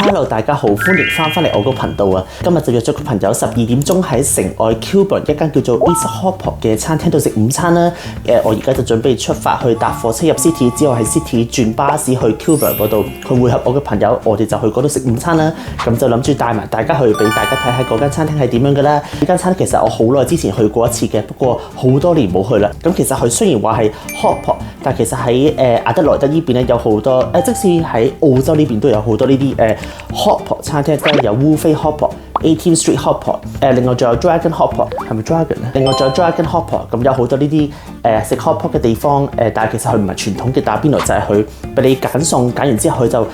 Hello， 大家好，歡迎翻嚟我個頻道啊！今日就約咗個朋友12點鐘喺城外 Kilburn 一間叫做 East Hotpot 嘅餐廳度食午餐啦。我而家就準備出發去搭火車入 City， 之後喺 City 轉巴士去 Kilburn 嗰度去會合我嘅朋友，我哋就去嗰度食午餐啦。咁就諗住帶埋大家去俾大家睇下嗰間餐廳係點樣嘅啦。呢間餐廳其實我好耐之前去過一次嘅，不過好多年冇去啦。咁其實佢雖然話係 Hotpot， 但其實喺亞德萊德呢邊咧有好多即使喺澳洲呢邊都有好多呢啲Hotpot 餐廳，即係有 Wolfe Hotpot、18th Street Hotpot， 另外仲有 Dragon Hotpot， 係咪 Dragon 咧？另外仲有 Dragon Hotpot， 咁有好多呢啲食 Hotpot 嘅地方，但係其實佢唔係傳統嘅打邊爐，就係佢俾你揀餸，揀完之後佢就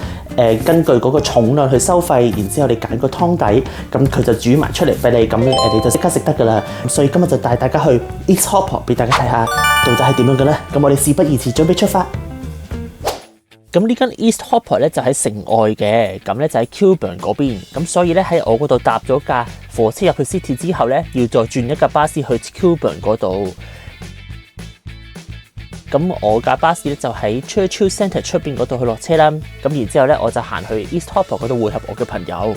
根據嗰個重量去收費，然之後你揀個湯底，咁佢就煮埋出嚟俾你，咁你就即刻食得㗎啦。所以今日就帶大家去 East Hotpot 俾大家睇下，到底係點樣嘅咧？咁我哋事不宜遲，準備出發。咁呢間 East Hotpot 咧就喺城外嘅，咁咧就喺 Kilburn 嗰邊，咁所以咧喺我嗰度搭咗架火車入去 City 之後咧，要再轉一架巴士去 Kilburn 嗰度。咁我架巴士咧就喺 Churchill Centre 出邊嗰度去落車啦。咁然之後咧我就行去 East Hotpot 嗰度會合我嘅朋友。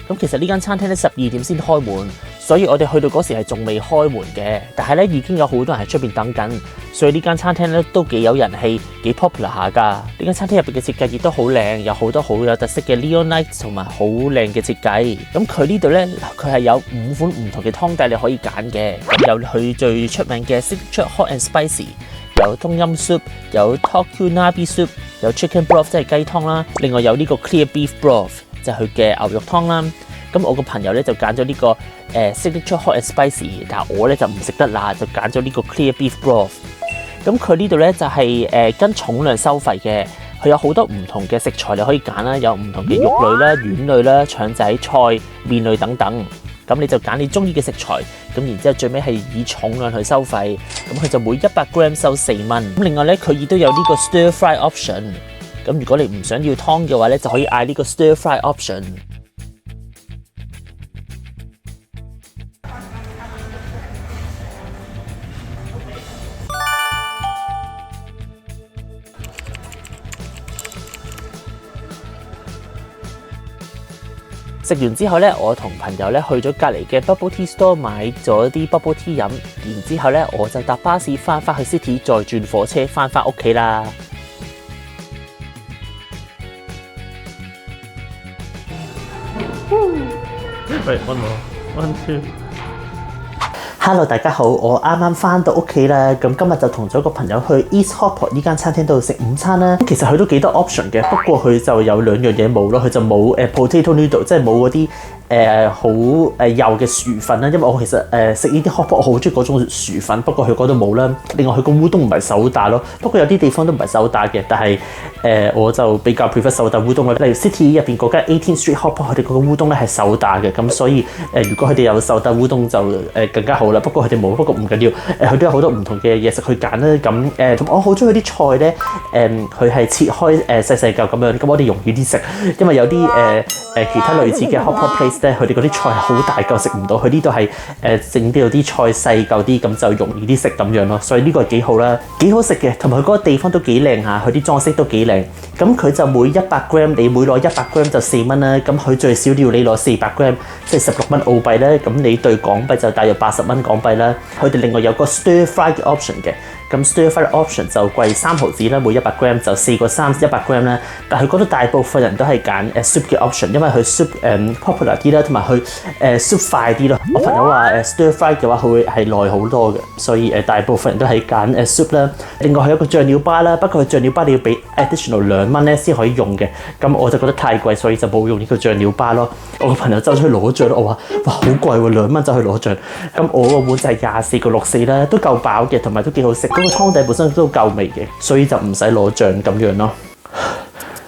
咁其實呢間餐廳咧12點先開門，所以我哋去到嗰時係仲未開門嘅，但係咧已經有好多人喺出邊等緊，所以呢間餐廳咧都幾有人氣，幾 popular 下㗎。呢間餐廳入邊嘅設計亦都好靚，有好多好有特色嘅 Neon lights 同埋好靚嘅設計。咁佢呢度咧佢係有5款唔同嘅湯底你可以揀嘅，咁有佢最出名嘅 Signature Hot and Spicy， 有 Tom Yum Soup， 有 Tokyu Nabe Soup， 有 Chicken Broth 即係雞湯啦，另外有呢個 Clear Beef Broth。就係佢嘅牛肉湯啦，咁我個朋友咧就揀咗呢個Signature Hot and Spicy， 但係我咧就唔食得辣，就揀咗呢個 Clear Beef Broth。咁佢呢度咧就係跟重量收費嘅，佢有好多唔同嘅食材你可以揀啦，有唔同嘅肉類啦、丸類啦、腸仔、菜、麵類等等。咁你就揀你中意嘅食材，咁然之後最尾係以重量去收費，咁佢就每100 gram 收4蚊。咁另外咧佢亦都有呢個 Stir Fry Option。咁如果你唔想要湯嘅話咧，就可以嗌呢個 Stir Fry Option。食完之後咧，我同朋友咧去咗隔離嘅 Bubble Tea Store 買咗啲 Bubble Tea 飲，然之後咧我就搭巴士翻去 City， 再轉火車翻屋企啦。喂，one two。Hello， 大家好，我啱啱翻到屋企啦。咁今日就同咗個朋友去 East Hotpot 呢間餐廳度食午餐啦。其實佢都幾多 option 嘅，不過佢就有2樣嘢冇咯，佢就冇potato noodle， 即係冇嗰啲好幼嘅薯粉啦。因為我其實食呢啲 Hotpot 我好中意嗰種薯粉，不過佢嗰度冇啦。另外佢個烏冬唔係手打咯，不過有啲地方都唔係手打嘅，但係我就比較 prefer 手打烏冬啦。例如 City 入邊嗰間 18th Street Hotpot， 佢哋嗰個烏冬咧係手打嘅，咁所以如果佢哋有手打烏冬就更加好啦。不過佢哋冇，不過唔緊要，佢都有好多唔同嘅嘢食去揀啦。咁我好中意啲菜咧，佢係切開細細嚿咁樣，咁我哋容易啲食，因為有啲其他類似嘅 Hotpot place 咧，佢哋嗰啲菜係好大嚿食唔到，佢呢度係整啲啲菜細嚿啲，咁就容易啲食咁樣咯。所以呢個係幾好啦，幾好食嘅，同埋佢嗰個地方都幾靚下，佢啲裝飾都幾靚。咁佢就每100 gram， 你每攞100 gram 就4蚊啦。咁佢最少要你攞400 gram， 即係16蚊澳幣啦。咁你對港幣就大約80蚊港幣啦。佢哋另外有個 Stir Fry 嘅 option 嘅。咁 Stir Fry option 就貴3毫子啦，每100 gram 就4個3 100 gram 啦。但係佢覺得大部分人都係揀soup 嘅 option， 因為佢 soup popular 啲啦，同埋佢soup 快啲咯。我朋友話Stir Fry 嘅話佢會係耐好多嘅，所以大部分人都係揀soup 啦。另外佢有個醬料巴啦，不過佢醬料巴你要俾 additional 2蚊咧先可以用嘅。咁我就覺得太貴，所以就冇用呢個醬料巴咯。我個朋友走出去攞醬咯，我話哇好貴喎，2蚊走去攞醬。咁我個碗就係24.64啦，都夠飽嘅，同埋都幾好食。嗰個湯底本身都夠味嘅，所以就唔使攞醬咁樣咯。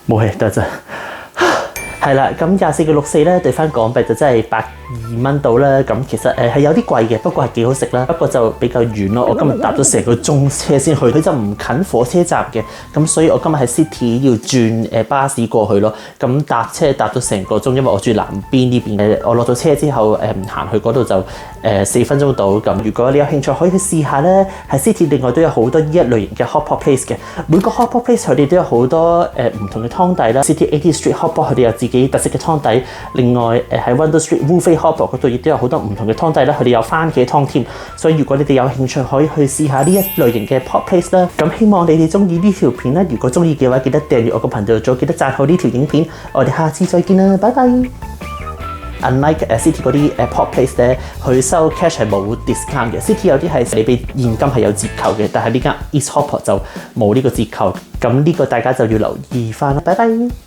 冇氣得啫。係啦，咁24.64咧對翻港幣就真係2蚊到啦。咁其實係有啲貴嘅，不過係幾好食啦。不過就比較遠咯，我今日搭咗成個鐘車先去，佢就唔近火車站嘅，咁所以我今日喺 City 要轉巴士過去咯。咁搭車搭咗成個鐘，因為我住南邊呢邊我落到車之後行去嗰度就4分鐘到。咁如果你有興趣可以去試下咧，喺 City 另外都有好多呢一類型嘅 hotpot place 嘅，每個 hotpot place 佢哋都有好多唔同嘅湯底啦。City 80 Street hotpot 佢哋有自己特色嘅湯底，另外喺 Wonder Street Wolfe hotpot 嗰度亦都有好多唔同嘅湯底啦，佢哋有番茄湯添。所以如果你哋有興趣可以去試下呢一類型嘅 pot place 啦。咁希望你哋中意呢條片啦，如果中意嘅話記得訂閱我個頻道，記得讚好呢條影片。我哋下次再見啦，拜拜。Unlike City 嗰啲pot place 咧，佢收 cash 係冇 discount 嘅。City 有啲係你俾現金係有折扣嘅，但係呢間 East Hotpot 就冇呢個折扣。咁呢個大家就要留意翻啦。拜拜。